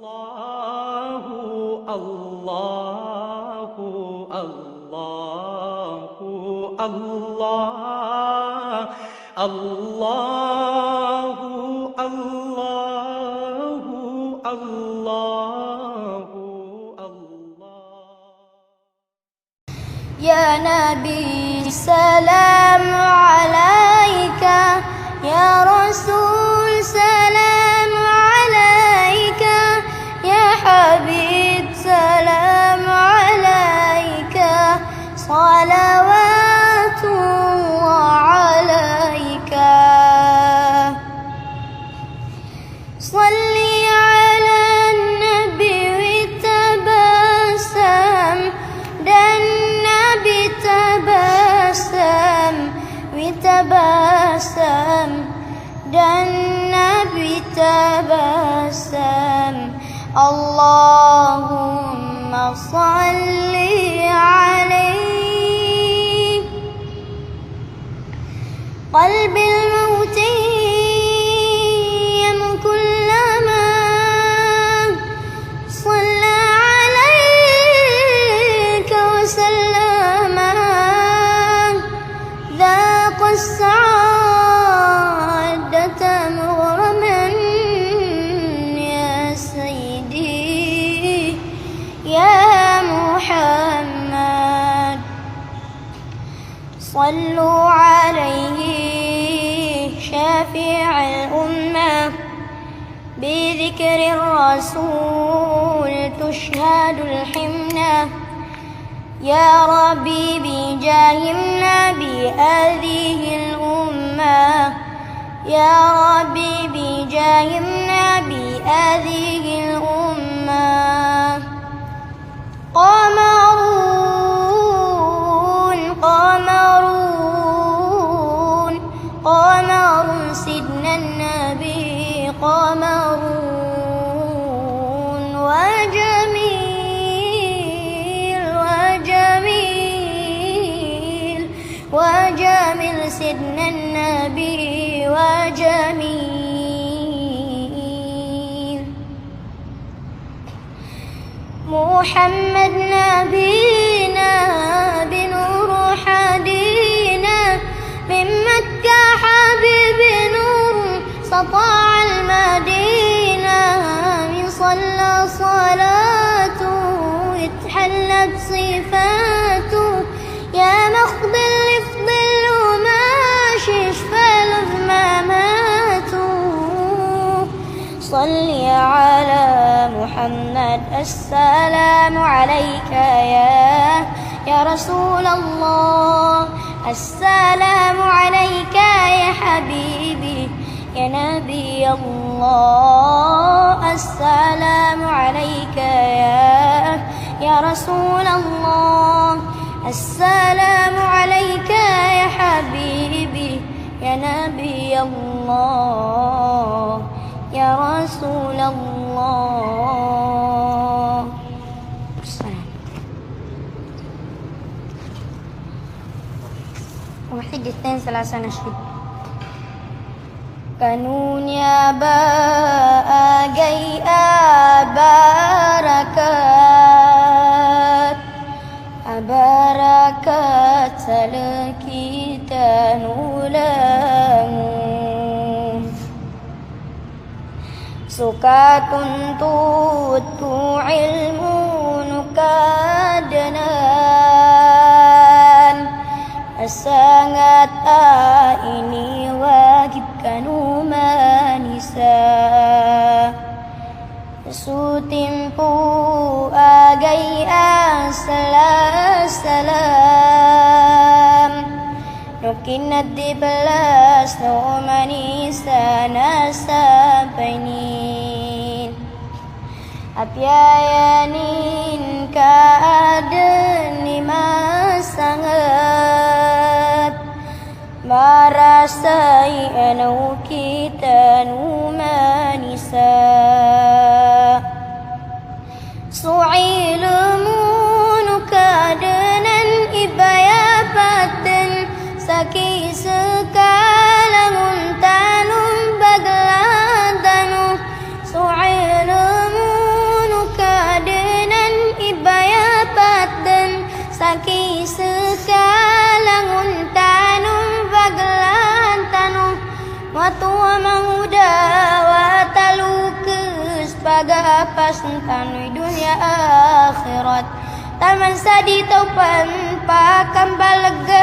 Ya Nabi, salam alaika. Ya Rasul, salam alaika. Ya Habib, salam alaika. Salawatullah alaika. Salli ala Nabi tabasam, dan Nabi tabasam, witabasam, dan Nabi tabasam. Allahumma salli alaihi. Qalbil mauti kullama salla alaika wa sallama dhaqa as-sa'adata mughraman ya sayyidi ya Muhammad. Sallu alaihi syafi'al ummah, بذكر الرسول تشهد الحمنة. يا ربي بجاه النبي هذه الأمة. يا ربي بجاه النبي هذه الأمة. قمرون قمرون قمر سيدنا النبي، قمرون وجميل وجميل وجميل سيدنا النبي وجميل. محمد نبينا بنور حدينا، من مكة حبيب نور سطاع المدينة. من صلى صلاته يتحلى بصفاته، يا مخضي لفضل وماشي شفى مماته. صلي على محمد. السلام عليك يا رسول الله. السلام عليك يا حبيبي يا نبي الله. السلام عليك يا رسول الله. السلام عليك يا حبيبي يا نبي الله يا رسول الله. واحد اثنين ثلاثة نشيد. كانون يا باء جي بركات بركات سلكي تنولم suka tuntutku ilmu nukadenan, sangat ini wajibkan umanisa. Sutimpu agai salam, nukinat di belas no manisa nasapainin. Apyayanin kaadeni masangat, marasai anau kita numanisa. Su'ilmu nukadenan ibayapaten, saki sekalamun tanum bagladanu. Su'ilmu pagapas tanui dunia akhirat taman sadi taupan pakam balaga